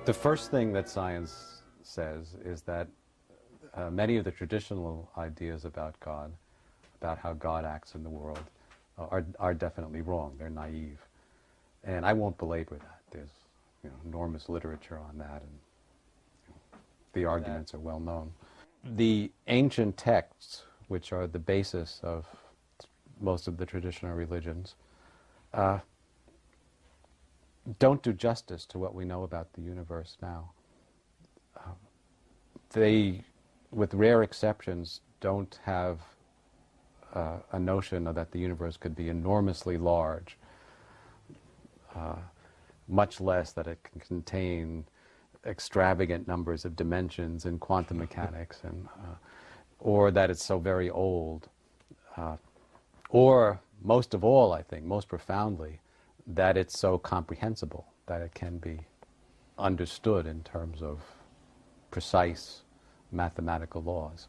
The first thing that science says is that many of the traditional ideas about God, about how God acts in the world, are definitely wrong. They're naive. And I won't belabor that. There's enormous literature on that, and the arguments are well known. The ancient texts, which are the basis of most of the traditional religions, don't do justice to what we know about the universe now. They, with rare exceptions, don't have a notion that the universe could be enormously large, much less that it can contain extravagant numbers of dimensions in quantum mechanics, and or that it's so very old, or most of all, I think, most profoundly, that it's so comprehensible, that it can be understood in terms of precise mathematical laws.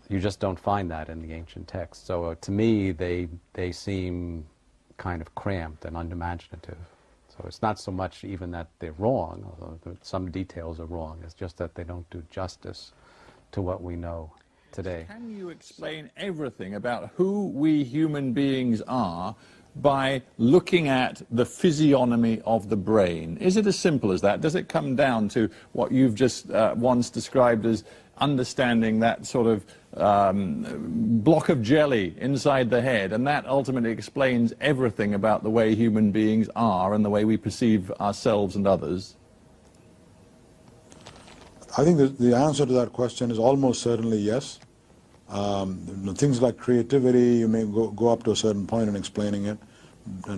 You just don't find that in the ancient texts. So to me, they seem kind of cramped and unimaginative. So it's not so much even that they're wrong, although some details are wrong, it's just that they don't do justice to what we know today. Can you explain everything about who we human beings are by looking at the physiognomy of the brain? Is it as simple as that? Does it come down to what you've just once described as understanding that sort of block of jelly inside the head, and that ultimately explains everything about the way human beings are and the way we perceive ourselves and others? I think the answer to that question is almost certainly yes. Things like creativity, you may go up to a certain point in explaining it,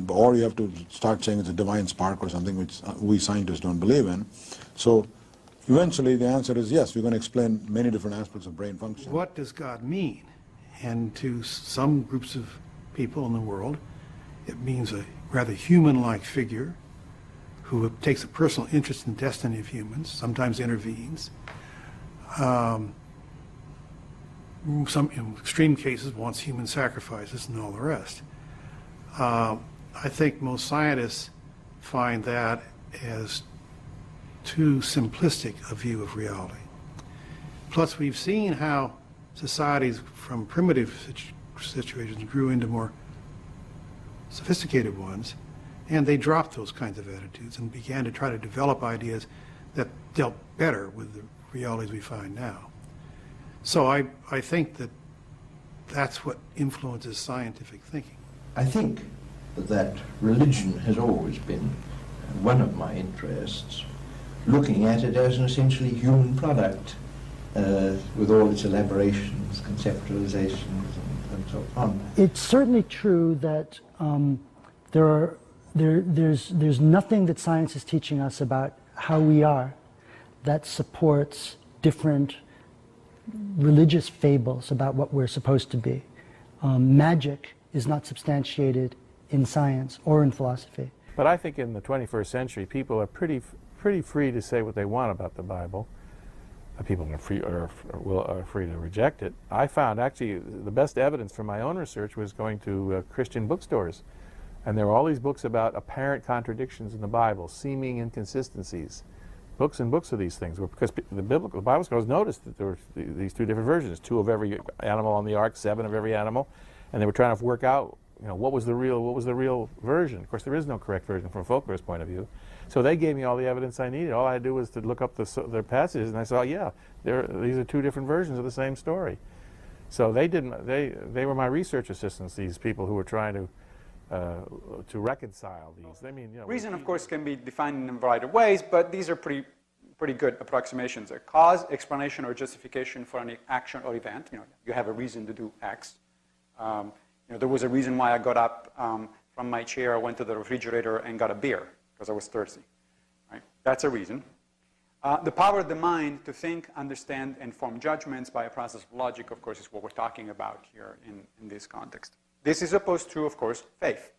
or you have to start saying it's a divine spark or something, which we scientists don't believe in. So eventually the answer is yes, we're going to explain many different aspects of brain function. What does God mean? And to some groups of people in the world, it means a rather human-like figure who takes a personal interest in the destiny of humans, sometimes intervenes. Some, in extreme cases, wants human sacrifices and all the rest. I think most scientists find that as too simplistic a view of reality. Plus, we've seen how societies from primitive situations grew into more sophisticated ones, and they dropped those kinds of attitudes and began to try to develop ideas that dealt better with the realities we find now. So I think that that's what influences scientific thinking. I think that religion has always been one of my interests, looking at it as an essentially human product, with all its elaborations, conceptualizations, and so on. It's certainly true that there's nothing that science is teaching us about how we are that supports different religious fables about what we're supposed to be. Magic is not substantiated in science or in philosophy. But I think in the 21st century, people are pretty free to say what they want about the Bible. People are free to reject it. I found actually the best evidence for my own research was going to Christian bookstores. And there were all these books about apparent contradictions in the Bible, seeming inconsistencies. Books and books of these things, because the Bible scholars noticed that there were these two different versions, 2 of every animal on the ark, 7 of every animal, and they were trying to work out, what was the real version. Of course, there is no correct version from a folklorist point of view. So they gave me all the evidence I needed. All I had to do was to look up their passages, and I saw, yeah, these are 2 different versions of the same story. So they were my research assistants, these people who were trying to reconcile these. I mean, reason, of course, can be defined in a variety of ways, but these are pretty good approximations. A cause, explanation, or justification for any action or event. You have a reason to do X. There was a reason why I got up from my chair, I went to the refrigerator and got a beer because I was thirsty. Right? That's a reason. The power of the mind to think, understand, and form judgments by a process of logic, of course, is what we're talking about here in this context. This is opposed to, of course, faith,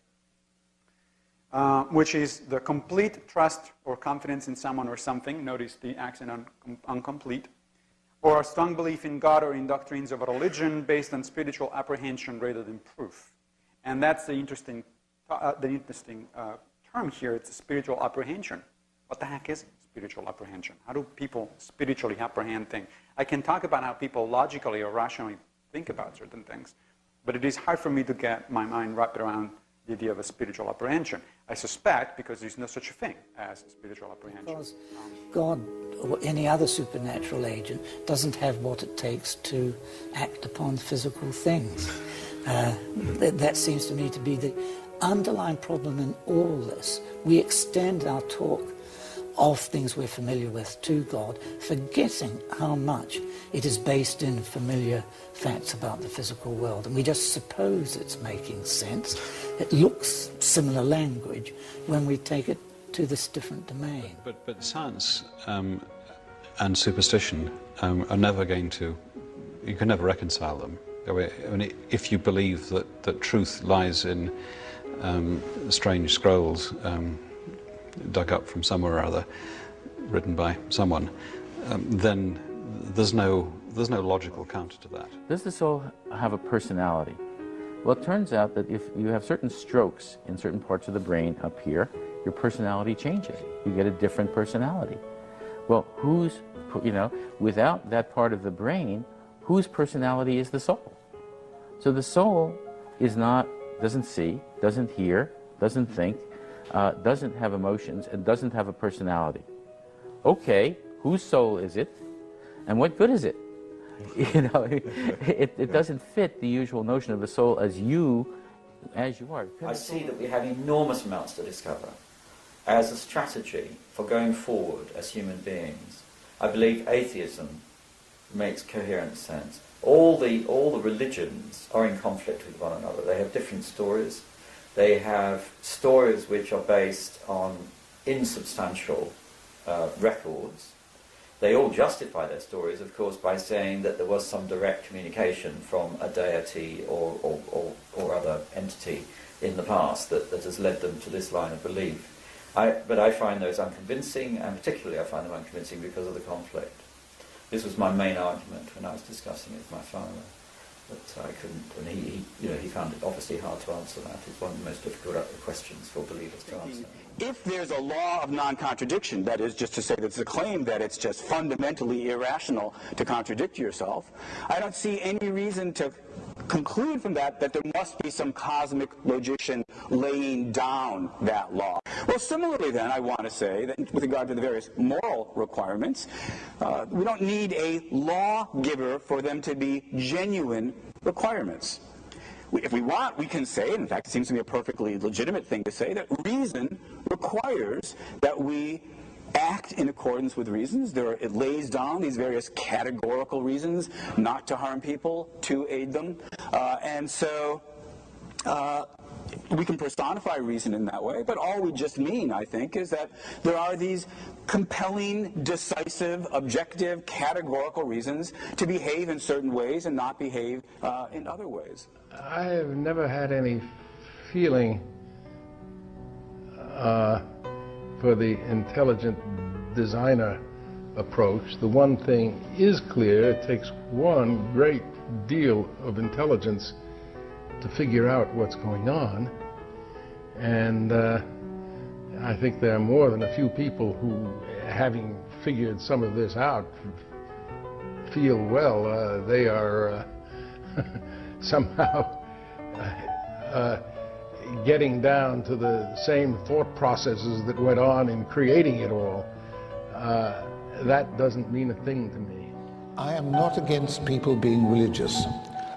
which is the complete trust or confidence in someone or something. Notice the accent on complete. Or a strong belief in God or in doctrines of a religion based on spiritual apprehension rather than proof. And that's the interesting term here. It's a spiritual apprehension. What the heck is spiritual apprehension? How do people spiritually apprehend things? I can talk about how people logically or rationally think about certain things, but it is hard for me to get my mind wrapped around the idea of a spiritual apprehension. I suspect because there's no such a thing as spiritual apprehension. Because God or any other supernatural agent doesn't have what it takes to act upon physical things. That seems to me to be the underlying problem in all this. We extend our talk of things we're familiar with to God, forgetting how much it is based in familiar facts about the physical world. And we just suppose it's making sense. It looks similar language when we take it to this different domain. But science and superstition are never going to, you can never reconcile them. I mean, if you believe that truth lies in strange scrolls dug up from somewhere or other, written by someone, then there's no logical counter to that. Does the soul have a personality? Well, it turns out that if you have certain strokes in certain parts of the brain up here, your personality changes. You get a different personality. Well, without that part of the brain, whose personality is the soul? So the soul doesn't see, doesn't hear, doesn't think, doesn't have emotions, and doesn't have a personality. Okay, whose soul is it, and what good is it? It doesn't fit the usual notion of the soul as you are. I see that we have enormous amounts to discover. As a strategy for going forward as human beings, I believe atheism makes coherent sense. All the religions are in conflict with one another. They have different stories. They have stories which are based on insubstantial records. They all justify their stories, of course, by saying that there was some direct communication from a deity or other entity in the past that has led them to this line of belief. But I find those unconvincing, and particularly I find them unconvincing because of the conflict. This was my main argument when I was discussing it with my father. But I couldn't, and he found it obviously hard to answer that. It's one of the most difficult questions for believers to answer. If there's a law of non-contradiction, that is just to say that it's a claim that it's just fundamentally irrational to contradict yourself, I don't see any reason to conclude from that there must be some cosmic logician laying down that law. Well, similarly then, I want to say that with regard to the various moral requirements, we don't need a lawgiver for them to be genuine requirements. If we want, we can say, and in fact it seems to me a perfectly legitimate thing to say, that reason requires that we act in accordance with reasons. It lays down these various categorical reasons not to harm people, to aid them. And so we can personify reason in that way, but all we just mean, I think, is that there are these compelling, decisive, objective, categorical reasons to behave in certain ways and not behave in other ways. I have never had any feeling for the intelligent designer approach. The one thing is clear: it takes one great deal of intelligence to figure out what's going on, and I think there are more than a few people who, having figured some of this out, feel, well, they are somehow getting down to the same thought processes that went on in creating it all. That doesn't mean a thing to me. I am not against people being religious.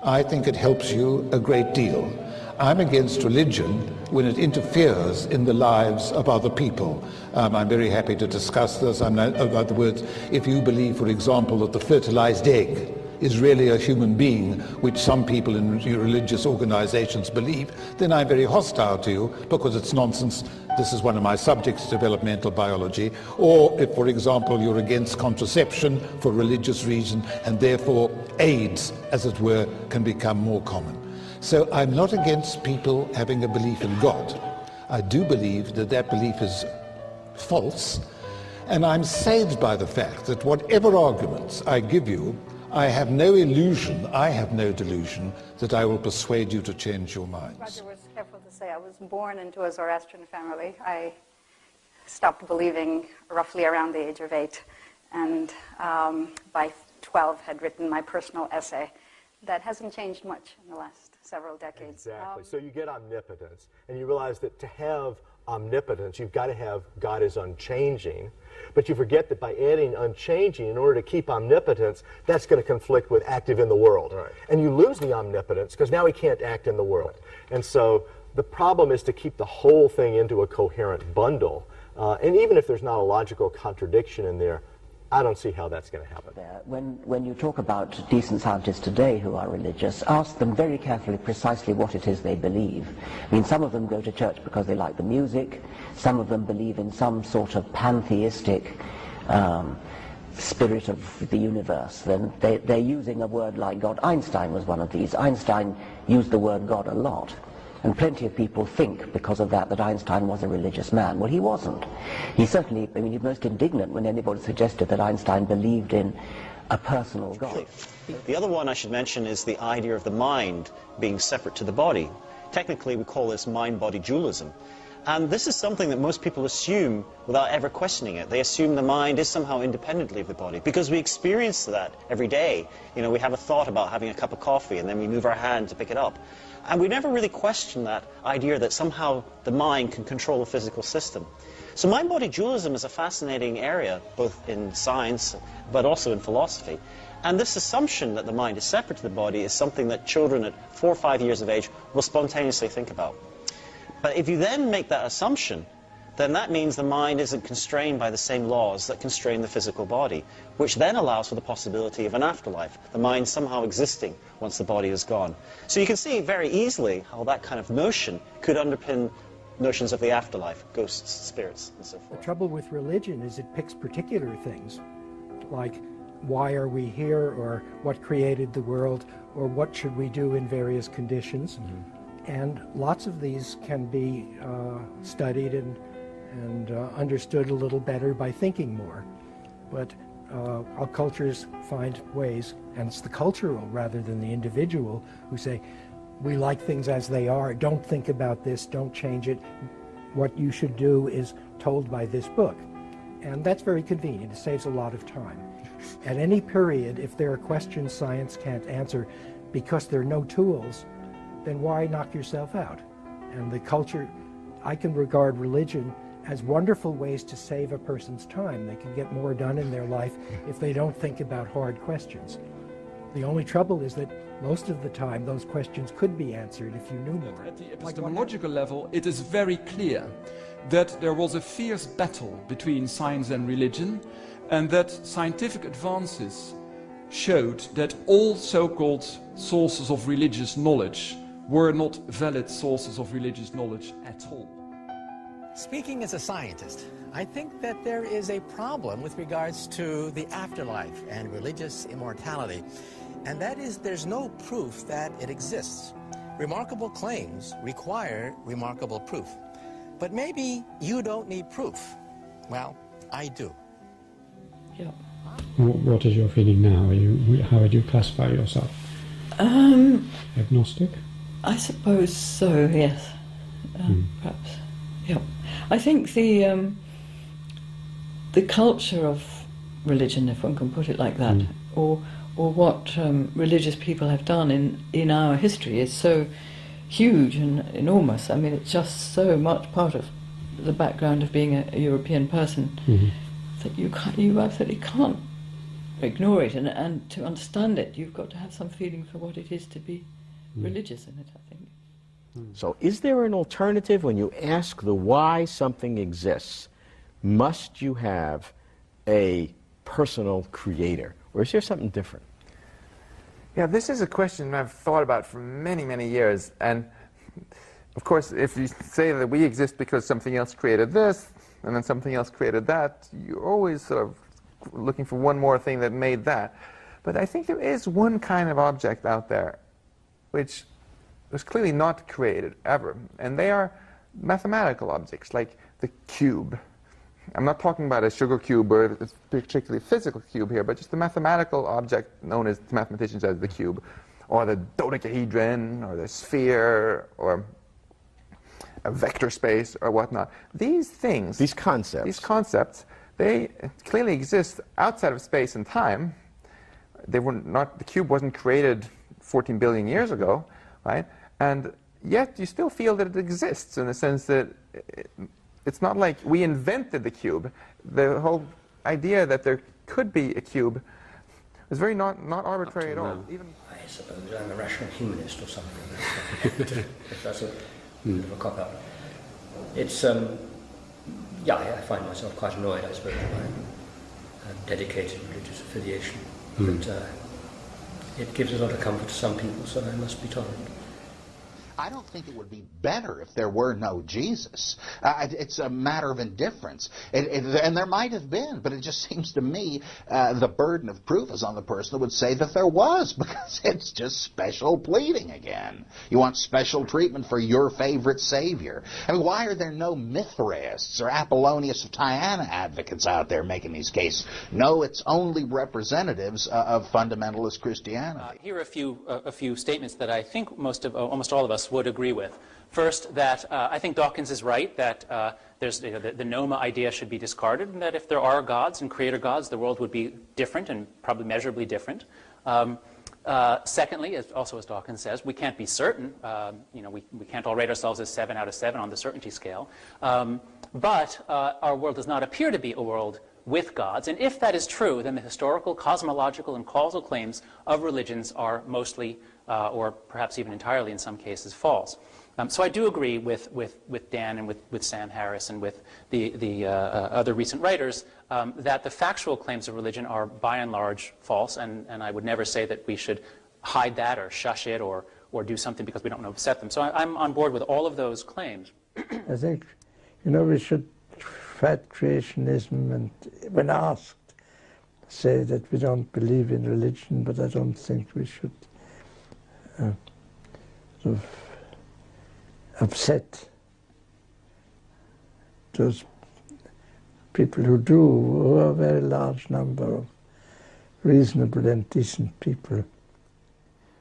I think it helps you a great deal. I'm against religion when it interferes in the lives of other people. I'm very happy to discuss this. In other words, if you believe, for example, that the fertilized egg is really a human being, which some people in religious organizations believe, then I'm very hostile to you because it's nonsense. This is one of my subjects, developmental biology. Or if, for example, you're against contraception for religious reason, and therefore AIDS, as it were, can become more common. So I'm not against people having a belief in God. I do believe that that belief is false, and I'm saved by the fact that whatever arguments I give you, I have no illusion, I have no delusion that I will persuade you to change your minds. Roger was careful to say I was born into a Zoroastrian family. I stopped believing roughly around the age of 8, and by 12 had written my personal essay. That hasn't changed much in the last several decades. Exactly. So you get omnipotence, and you realize that to have omnipotence, you've got to have God is unchanging. But you forget that by adding unchanging, in order to keep omnipotence, that's going to conflict with active in the world. Right. And you lose the omnipotence because now he can't act in the world. Right. And so the problem is to keep the whole thing into a coherent bundle. And even if there's not a logical contradiction in there, I don't see how that's going to happen. When you talk about decent scientists today who are religious, ask them very carefully precisely what it is they believe. I mean, some of them go to church because they like the music. Some of them believe in some sort of pantheistic spirit of the universe. Then they're using a word like God. Einstein was one of these. Einstein used the word God a lot. And plenty of people think, because of that Einstein was a religious man. Well, he wasn't. He certainly, I mean, he's most indignant when anybody suggested that Einstein believed in a personal God. The other one I should mention is the idea of the mind being separate to the body. Technically, we call this mind-body dualism. And this is something that most people assume without ever questioning it. They assume the mind is somehow independently of the body, because we experience that every day. You know, we have a thought about having a cup of coffee, and then we move our hand to pick it up. And we never really question that idea that somehow the mind can control the physical system. So mind-body dualism is a fascinating area, both in science, but also in philosophy. And this assumption that the mind is separate to the body is something that children at 4 or 5 years of age will spontaneously think about. But if you then make that assumption, then that means the mind isn't constrained by the same laws that constrain the physical body, which then allows for the possibility of an afterlife, the mind somehow existing once the body is gone. So you can see very easily how that kind of notion could underpin notions of the afterlife, ghosts, spirits, and so forth. The trouble with religion is it picks particular things, like why are we here, or what created the world, or what should we do in various conditions. And lots of these can be studied and understood a little better by thinking more. But our cultures find ways, and it's the cultural rather than the individual who say, we like things as they are, don't think about this, don't change it. What you should do is told by this book. And that's very convenient, it saves a lot of time. At any period, if there are questions science can't answer because there are no tools, then why knock yourself out? And the culture, I can regard religion as wonderful ways to save a person's time. They can get more done in their life if they don't think about hard questions. The only trouble is that most of the time those questions could be answered if you knew more. At the epistemological level, it is very clear that there was a fierce battle between science and religion, and that scientific advances showed that all so-called sources of religious knowledge were not valid sources of religious knowledge at all. Speaking as a scientist, I think that there is a problem with regards to the afterlife and religious immortality, and that is there's no proof that it exists. Remarkable claims require remarkable proof. But maybe you don't need proof. Well, I do. Yeah. What is your feeling now? How would you classify yourself? Agnostic? I suppose so, yes. Perhaps. Yeah. I think the culture of religion, if one can put it like that, or what religious people have done in our history is so huge and enormous. I mean, it's just so much part of the background of being a European person that you absolutely can't ignore it, and to understand it, you've got to have some feeling for what it is to be religious in it, I think. So is there an alternative when you ask the why something exists? Must you have a personal creator, or is there something different? Yeah, this is a question I've thought about for many, many years. And of course, if you say that we exist because something else created this, and then something else created that, you're always sort of looking for one more thing that made that. But I think there is one kind of object out there which was clearly not created ever, and they are mathematical objects, like the cube. I'm not talking about a sugar cube or a particularly physical cube here, but just a mathematical object known as, to mathematicians, as the cube, or the dodecahedron, or the sphere, or a vector space or whatnot. These things, these concepts, they clearly exist outside of space and time. They were not, the cube wasn't created 14 billion years ago, right? And yet you still feel that it exists in the sense that it's not like we invented the cube. The whole idea that there could be a cube is very not arbitrary at all. I suppose I'm a rational humanist or something. If that's a bit of a cop-out. It's, yeah, I find myself quite annoyed, I suppose, by dedicated religious affiliation. But it gives a lot of comfort to some people, so I must be tolerant. I don't think it would be better if there were no Jesus. It's a matter of indifference. And there might have been, but it just seems to me the burden of proof is on the person who would say that there was, because it's just special pleading again. You want special treatment for your favorite savior. I mean, why are there no Mithraists or Apollonius of Tyana advocates out there making these cases? No, it's only representatives of fundamentalist Christianity. Here are a few statements that I think almost all of us would agree with. First, that I think Dawkins is right, that there's, the Noma idea should be discarded, and that if there are gods and creator gods, the world would be different and probably measurably different. Secondly, also as Dawkins says, we can't be certain. We can't all rate ourselves as 7 out of 7 on the certainty scale. But our world does not appear to be a world with gods. And if that is true, then the historical, cosmological, and causal claims of religions are mostly, or perhaps even entirely in some cases, false. So I do agree with Dan and with Sam Harris and with the other recent writers that the factual claims of religion are by and large false, and I would never say that we should hide that or shush it or do something because we don't want to upset them. So I'm on board with all of those claims. I think, we should fight creationism, and when asked, say that we don't believe in religion, but I don't think we should sort of upset those people who do, who are a very large number of reasonable and decent people.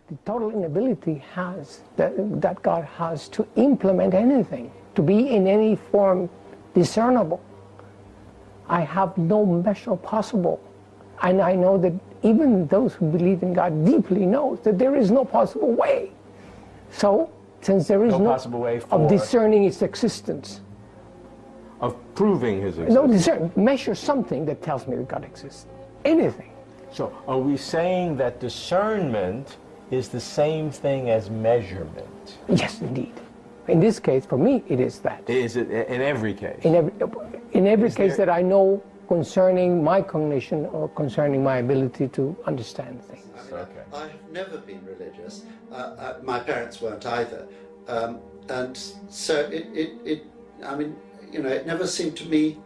The total inability that God has to implement anything, to be in any form discernible. I have no measure possible. And I know that even those who believe in God deeply know that there is no possible way. So, since there is no possible way of discerning its existence. Of proving his existence. No, discern. Measure something that tells me that God exists. Anything. So, are we saying that discernment is the same thing as measurement? Yes, indeed. In this case, for me, it is that. Is it in every case? In every case that I know concerning my cognition or concerning my ability to understand things. I've never been religious. My parents weren't either. And so it never seemed to me,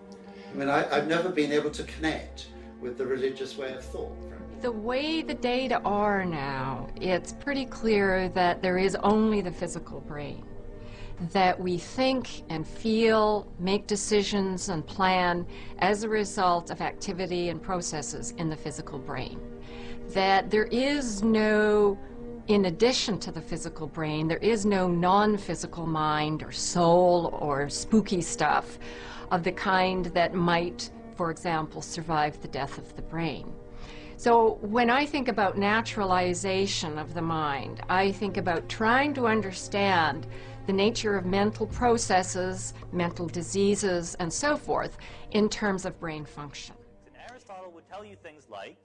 I've never been able to connect with the religious way of thought. The way the data are now, it's pretty clear that there is only the physical brain. That we think and feel, make decisions and plan as a result of activity and processes in the physical brain. That there is no, in addition to the physical brain, there is no non-physical mind or soul or spooky stuff of the kind that might, for example, survive the death of the brain. So when I think about naturalization of the mind, I think about trying to understand the nature of mental processes, mental diseases, and so forth in terms of brain function. Aristotle would tell you things like,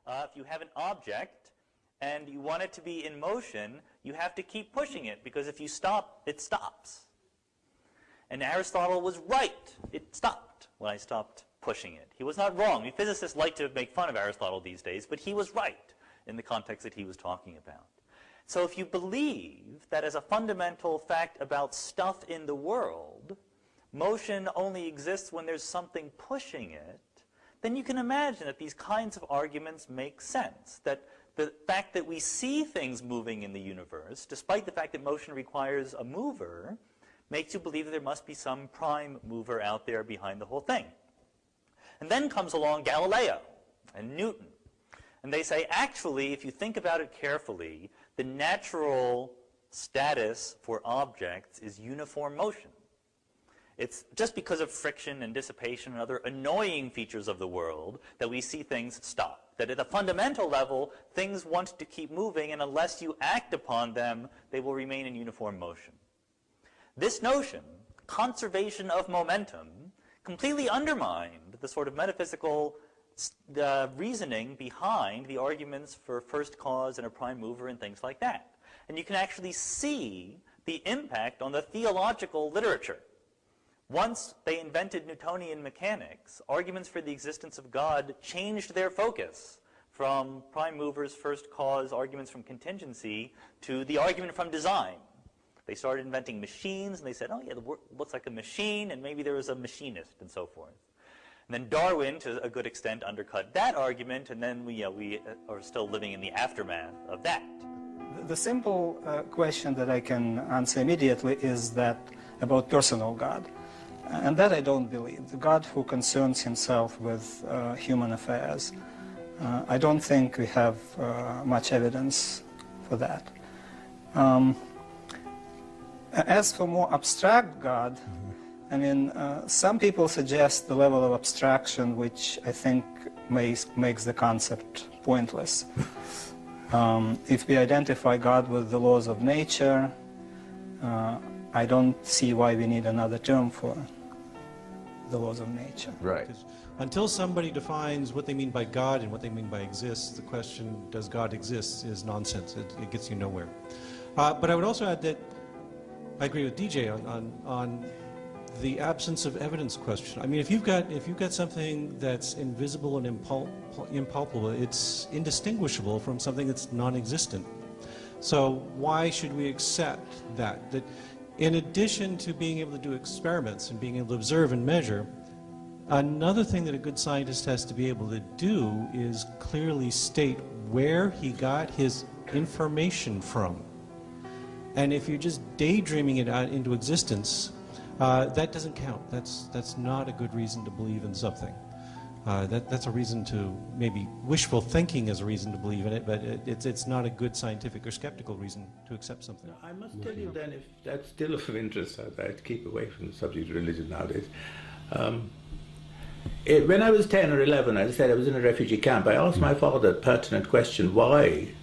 if you have an object and you want it to be in motion, you have to keep pushing it, because if you stop, it stops. And Aristotle was right. It stopped when I stopped pushing it. He was not wrong. Physicists like to make fun of Aristotle these days, but he was right in the context that he was talking about. So if you believe that as a fundamental fact about stuff in the world, motion only exists when there's something pushing it, then you can imagine that these kinds of arguments make sense. That the fact that we see things moving in the universe, despite the fact that motion requires a mover, makes you believe that there must be some prime mover out there behind the whole thing. And then comes along Galileo and Newton. And they say, actually, if you think about it carefully, the natural status for objects is uniform motion. It's just because of friction and dissipation and other annoying features of the world that we see things stop. That at a fundamental level, things want to keep moving, and unless you act upon them, they will remain in uniform motion. This notion, conservation of momentum, completely undermined the sort of metaphysical reasoning behind the arguments for first cause and a prime mover and things like that. And you can actually see the impact on the theological literature. Once they invented Newtonian mechanics, arguments for the existence of God changed their focus from prime movers, first cause, arguments from contingency, to the argument from design. They started inventing machines, and they said, oh yeah, the world looks like a machine, and maybe there was a machinist, and so forth. And then Darwin, to a good extent, undercut that argument, and then we are still living in the aftermath of that. The simple question that I can answer immediately is that about personal God. And that I don't believe. The God who concerns himself with human affairs. I don't think we have much evidence for that. As for more abstract God, I mean, some people suggest the level of abstraction which I think makes the concept pointless. If we identify God with the laws of nature, I don't see why we need another term for the laws of nature. Right. Until somebody defines what they mean by God and what they mean by exists, the question, does God exist, is nonsense. It gets you nowhere. But I would also add that I agree with DJ on the absence of evidence question. I mean, if you've got something that's invisible and impalpable, it's indistinguishable from something that's non-existent. So why should we accept that? That in addition to being able to do experiments and being able to observe and measure, another thing that a good scientist has to be able to do is clearly state where he got his information from. And if you're just daydreaming it out into existence, that doesn't count. That's not a good reason to believe in something. That's a reason to, maybe wishful thinking is a reason to believe in it, but it's not a good scientific or skeptical reason to accept something. I must tell you then, if that's still of interest, I'd keep away from the subject of religion nowadays. When I was 10 or 11, as I said, I was in a refugee camp. I asked my father a pertinent question: why?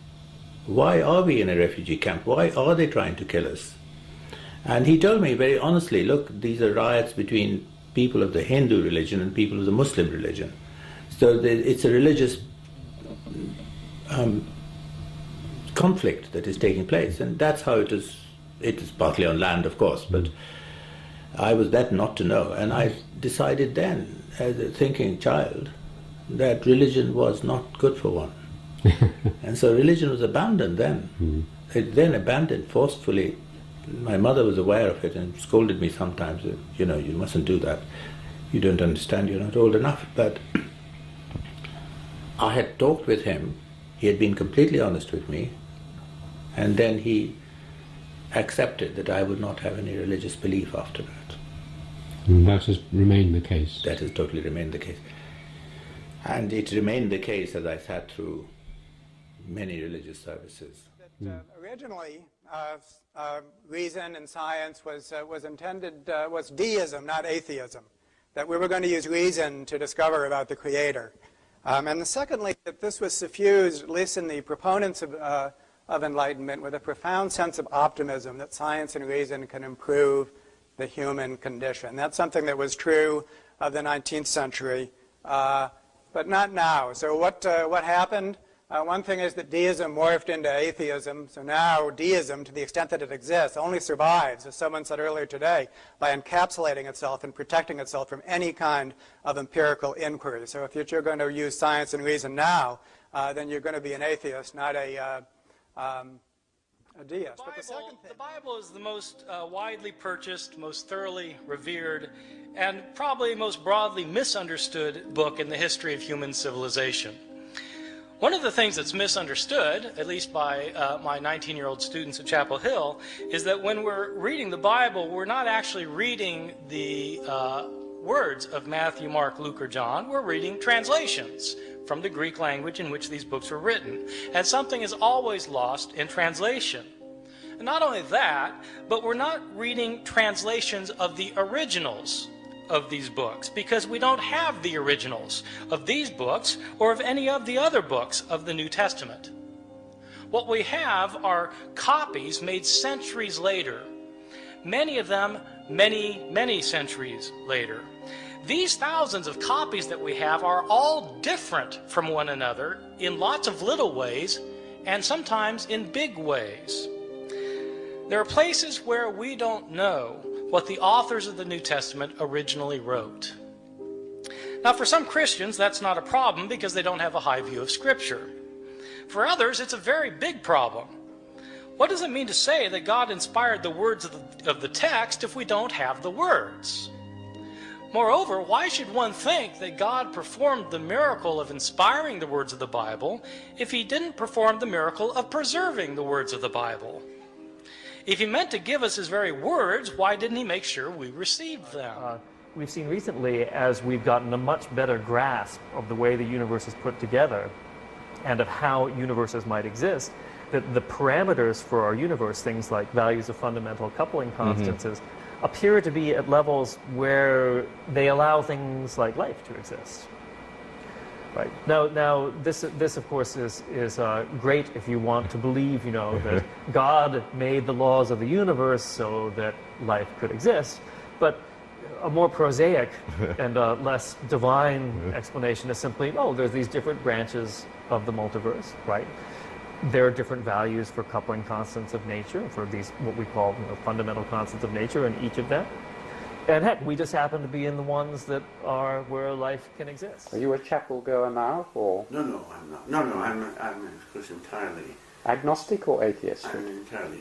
Why are we in a refugee camp? Why are they trying to kill us? And he told me very honestly, look, these are riots between people of the Hindu religion and people of the Muslim religion. So it's a religious conflict that is taking place, and that's how it is. It is partly on land, of course, but I was that not to know. And I decided then, as a thinking child, that religion was not good for one. And so religion was abandoned then. It then abandoned forcefully. My mother was aware of it and scolded me sometimes. You know, you mustn't do that. You don't understand, you're not old enough. But I had talked with him. He had been completely honest with me. And then he accepted that I would not have any religious belief after that. And that has remained the case. That has totally remained the case. And it remained the case as I sat through many religious services. Originally, reason and science was intended, was deism, not atheism. That we were going to use reason to discover about the Creator. And secondly, that this was suffused, at least in the proponents of enlightenment, with a profound sense of optimism that science and reason can improve the human condition. That's something that was true of the 19th century, but not now. So what happened? One thing is that deism morphed into atheism. So now deism, to the extent that it exists, only survives, as someone said earlier today, by encapsulating itself and protecting itself from any kind of empirical inquiry. So if you're going to use science and reason now, then you're going to be an atheist, not a deist. The Bible is the most widely purchased, most thoroughly revered, and probably most broadly misunderstood book in the history of human civilization. One of the things that's misunderstood, at least by my 19-year-old students at Chapel Hill, is that when we're reading the Bible, we're not actually reading the words of Matthew, Mark, Luke, or John. We're reading translations from the Greek language in which these books were written. And something is always lost in translation. And And not only that, but we're not reading translations of the originals of these books, because we don't have the originals of these books or of any of the other books of the New Testament. What we have are copies made centuries later, many of them many centuries later. These thousands of copies that we have are all different from one another in lots of little ways and sometimes in big ways. There are places where we don't know what the authors of the New Testament originally wrote. Now, for some Christians, that's not a problem because they don't have a high view of Scripture. For others, it's a very big problem. What does it mean to say that God inspired the words of the text if we don't have the words? Moreover, why should one think that God performed the miracle of inspiring the words of the Bible if he didn't perform the miracle of preserving the words of the Bible? If he meant to give us his very words, why didn't he make sure we received them? We've seen recently, as we've gotten a much better grasp of the way the universe is put together and of how universes might exist, that the parameters for our universe, things like values of fundamental coupling constances, appear to be at levels where they allow things like life to exist. Right. Now this of course is great if you want to believe, that God made the laws of the universe so that life could exist. But a more prosaic and less divine explanation is simply, there's these different branches of the multiverse, right? There are different values for coupling constants of nature, for these what we call fundamental constants of nature in each of them. And heck, we just happen to be in the ones that are where life can exist. Are you a chapel goer now, or? No, I'm not. No, I'm of course entirely agnostic or atheist? I'm entirely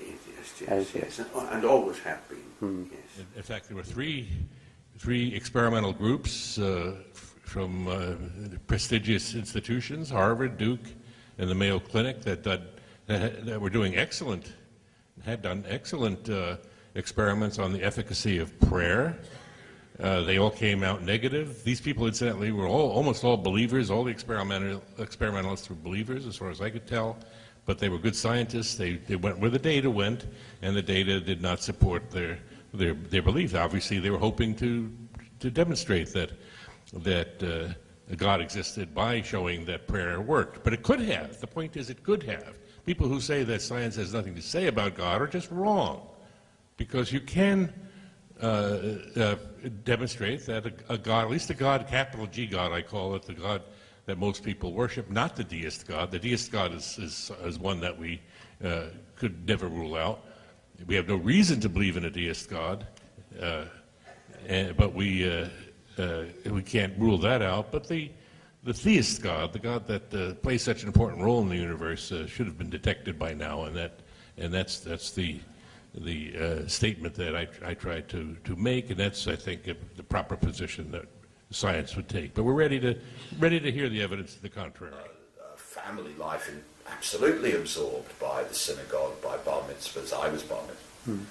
atheist, yes. And always have been. Yes. In fact, there were three experimental groups from prestigious institutions, Harvard, Duke, and the Mayo Clinic, that were doing had done excellent experiments on the efficacy of prayer. They all came out negative. These people, incidentally, were almost all believers. All the experimentalists were believers, as far as I could tell. But they were good scientists. They went where the data went, and the data did not support their beliefs. Obviously, they were hoping to demonstrate that God existed by showing that prayer worked. But it could have. The point is, it could have. People who say that science has nothing to say about God are just wrong. Because you can demonstrate that a God, at least a God, capital G God, I call it, the God that most people worship, not the deist God. The deist God is one that we could never rule out. We have no reason to believe in a deist God, but we can't rule that out. But the theist God, the God that plays such an important role in the universe, should have been detected by now, and that's the statement that I try to make, and that's, I think, the proper position that science would take. But we're ready to hear the evidence to the contrary. Family life absolutely absorbed by the synagogue, by bar mitzvahs. I was bar mitzvah.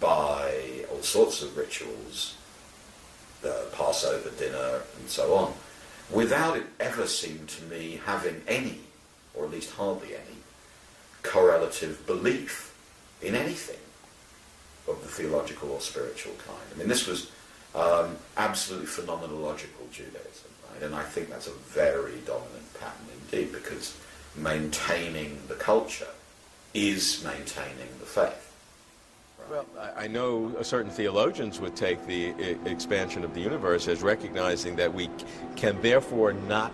By all sorts of rituals, Passover dinner, and so on, without it ever seemed to me having any, or at least hardly any, correlative belief in anything of the theological or spiritual kind. I mean, this was absolutely phenomenological Judaism, right? And I think that's a very dominant pattern indeed, because maintaining the culture is maintaining the faith. Right? Well, I know certain theologians would take the expansion of the universe as recognizing that we can therefore not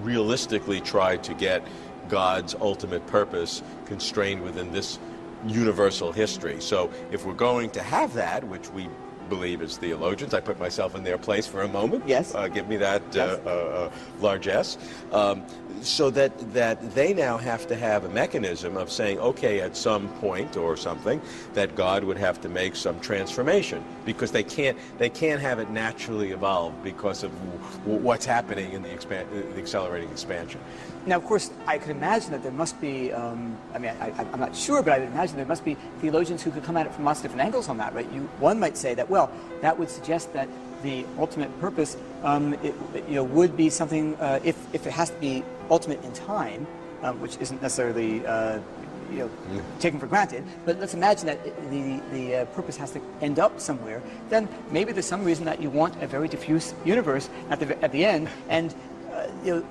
realistically try to get God's ultimate purpose constrained within this universal history. So if we're going to have that, which we believe as theologians, I put myself in their place for a moment. Yes. Give me that largesse. So that they now have to have a mechanism of saying, okay, at some point or something, that God would have to make some transformation, because they can't have it naturally evolve because of what's happening in the accelerating expansion. Now, of course, I could imagine that there must be, I'm not sure, but I would imagine there must be theologians who could come at it from lots of different angles on that, right? One might say that, well, that would suggest that the ultimate purpose would be something, if it has to be ultimate in time, which isn't necessarily taken for granted, but let's imagine that the purpose has to end up somewhere, then maybe there's some reason that you want a very diffuse universe at the end, and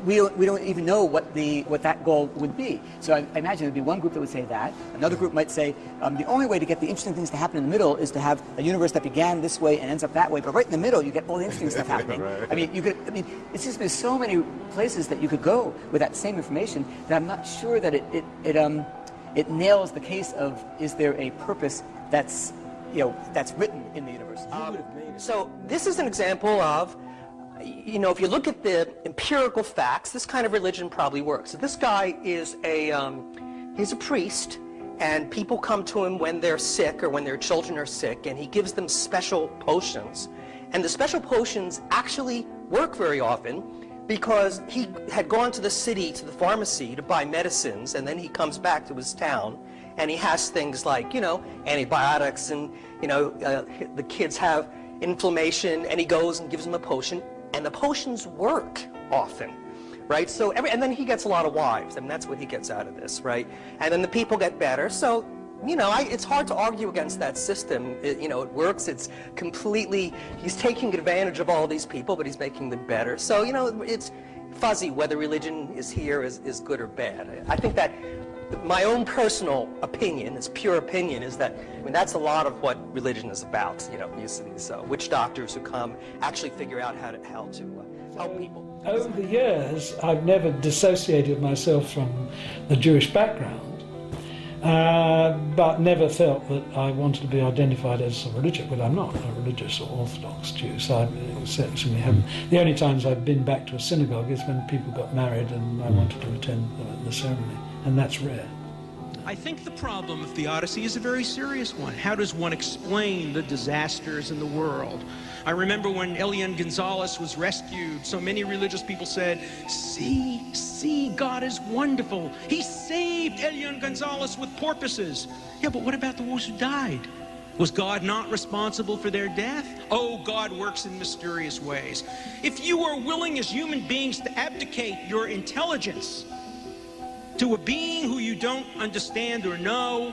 we don't even know what that goal would be. So I imagine there'd be one group that would say that. Another group might say the only way to get the interesting things to happen in the middle is to have a universe that began this way and ends up that way. But right in the middle, you get all the interesting stuff happening. Right. I mean, it's just there's so many places that you could go with that same information that I'm not sure that it nails the case of is there a purpose that's written in the universe. So this is an example of, if you look at the empirical facts, this kind of religion probably works. So this guy is he's a priest, and people come to him when they're sick or when their children are sick, and he gives them special potions. And the special potions actually work very often because he had gone to the city, to the pharmacy, to buy medicines, and then he comes back to his town, and he has things like, antibiotics, and, the kids have inflammation, and he goes and gives them a potion. And the potions work often, right? So and then he gets a lot of wives. I mean, that's what he gets out of this, right? And then the people get better. So, it's hard to argue against that system. It works. It's completely, he's taking advantage of all these people, but he's making them better. So, it's fuzzy whether religion is good or bad. I think that my own personal opinion, it's pure opinion, is that, that's a lot of what religion is about. You see these witch doctors who come actually figure out how to help people. Over the years, I've never dissociated myself from the Jewish background, but never felt that I wanted to be identified as a religious. Well, I'm not a religious or Orthodox Jew, so I certainly haven't. The only times I've been back to a synagogue is when people got married and I wanted to attend the ceremony. And that's rare. I think the problem of theodicy is a very serious one. How does one explain the disasters in the world? I remember when Elian Gonzalez was rescued, so many religious people said, see, God is wonderful. He saved Elian Gonzalez with porpoises. Yeah, but what about the ones who died? Was God not responsible for their death? Oh, God works in mysterious ways. If you are willing as human beings to abdicate your intelligence to a being who you don't understand or know,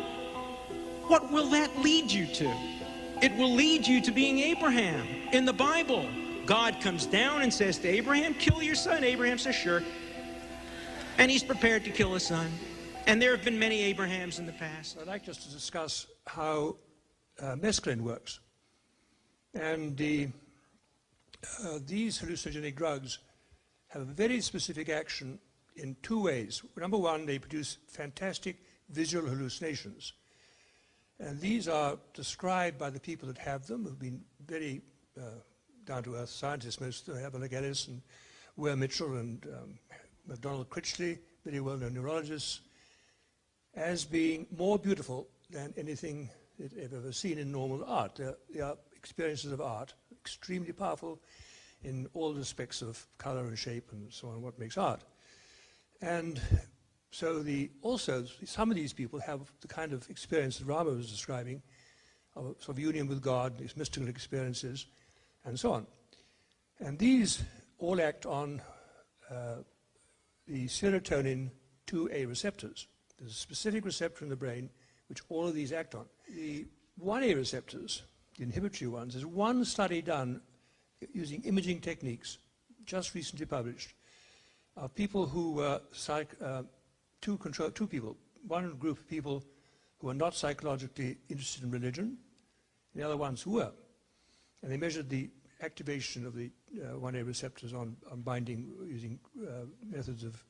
what will that lead you to? It will lead you to being Abraham. In the Bible, God comes down and says to Abraham, kill your son. Abraham says, sure. And he's prepared to kill his son. And there have been many Abrahams in the past. I'd like just to discuss how mescaline works. And these hallucinogenic drugs have a very specific action in two ways. Number one, they produce fantastic visual hallucinations. And these are described by the people that have them, who've been very down-to-earth scientists, most of them, Ellis and Ware Mitchell and MacDonald Critchley, very well-known neurologists, as being more beautiful than anything they've ever seen in normal art. They are experiences of art, extremely powerful in all respects of color and shape and so on, what makes art. And so also some of these people have the kind of experience that Rama was describing, of sort of union with God, these mystical experiences, and so on. And these all act on the serotonin 2A receptors. There's a specific receptor in the brain which all of these act on. The 1A receptors, the inhibitory ones, there's one study done using imaging techniques, just recently published, of people who were two people, one group of people who were not psychologically interested in religion, and the other ones who were. And they measured the activation of the 1A receptors on binding using methods of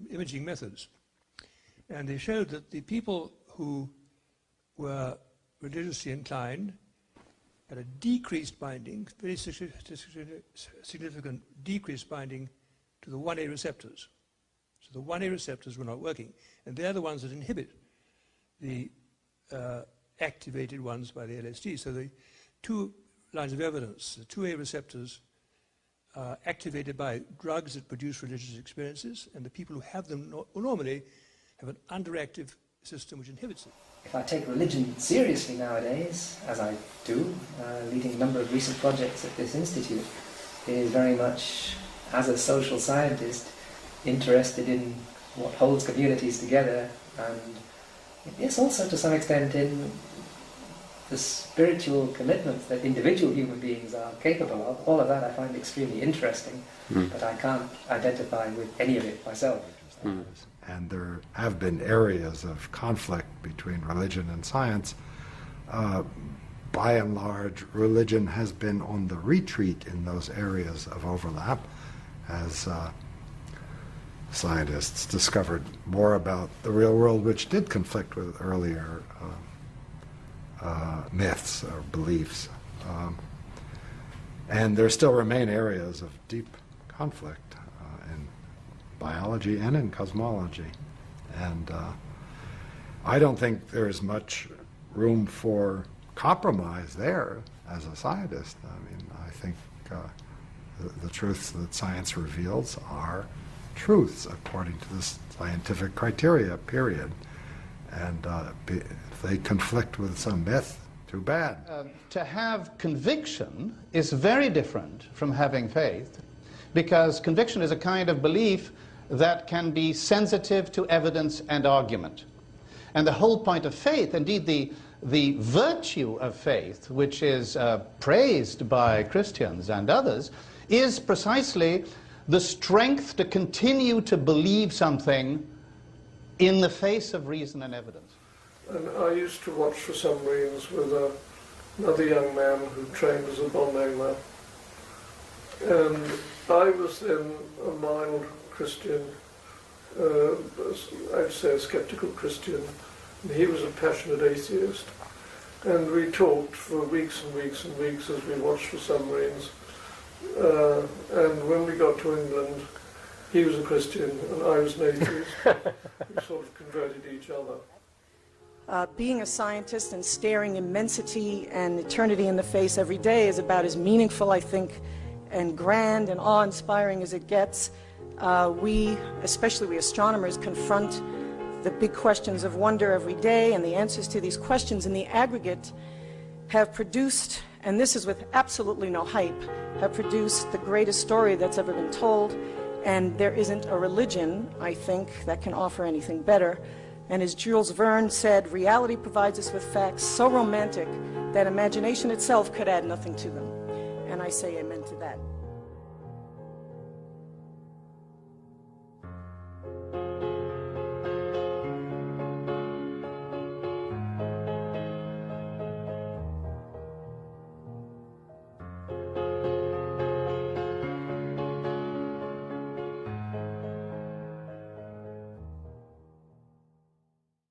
imaging methods. And they showed that the people who were religiously inclined had a decreased binding, very significant decreased binding to the 1A receptors. So the 1A receptors were not working. And they're the ones that inhibit the activated ones by the LSD. So the two lines of evidence, the 2A receptors are activated by drugs that produce religious experiences, and the people who have them normally have an underactive system which inhibits it. If I take religion seriously nowadays, as I do, leading a number of recent projects at this institute, is very much, as a social scientist, interested in what holds communities together, and yes, also to some extent in the spiritual commitments that individual human beings are capable of. All of that I find extremely interesting, but I can't identify with any of it myself. And there have been areas of conflict between religion and science. By and large, religion has been on the retreat in those areas of overlap, as scientists discovered more about the real world, which did conflict with earlier myths or beliefs. And there still remain areas of deep conflict in biology and in cosmology. And I don't think there's much room for compromise there as a scientist. I mean, I think the truths that science reveals are truths according to the scientific criteria, period. And if they conflict with some myth, too bad. To have conviction is very different from having faith, because conviction is a kind of belief that can be sensitive to evidence and argument. And the whole point of faith, indeed the virtue of faith, which is praised by Christians and others, is precisely the strength to continue to believe something in the face of reason and evidence. And I used to watch for submarines with another young man who trained as a bomb angler. And I was then a mild Christian, I'd say a skeptical Christian, and he was a passionate atheist. And we talked for weeks and weeks and weeks as we watched for submarines. And when we got to England, he was a Christian and I was an atheist. We sort of converted each other. Being a scientist and staring immensity and eternity in the face every day is about as meaningful, I think, and grand and awe-inspiring as it gets. Especially we astronomers, confront the big questions of wonder every day, and the answers to these questions in the aggregate have produced, and this is with absolutely no hype, have produced the greatest story that's ever been told, and there isn't a religion, I think, that can offer anything better. And as Jules Verne said, reality provides us with facts so romantic that imagination itself could add nothing to them. And I say amen to that.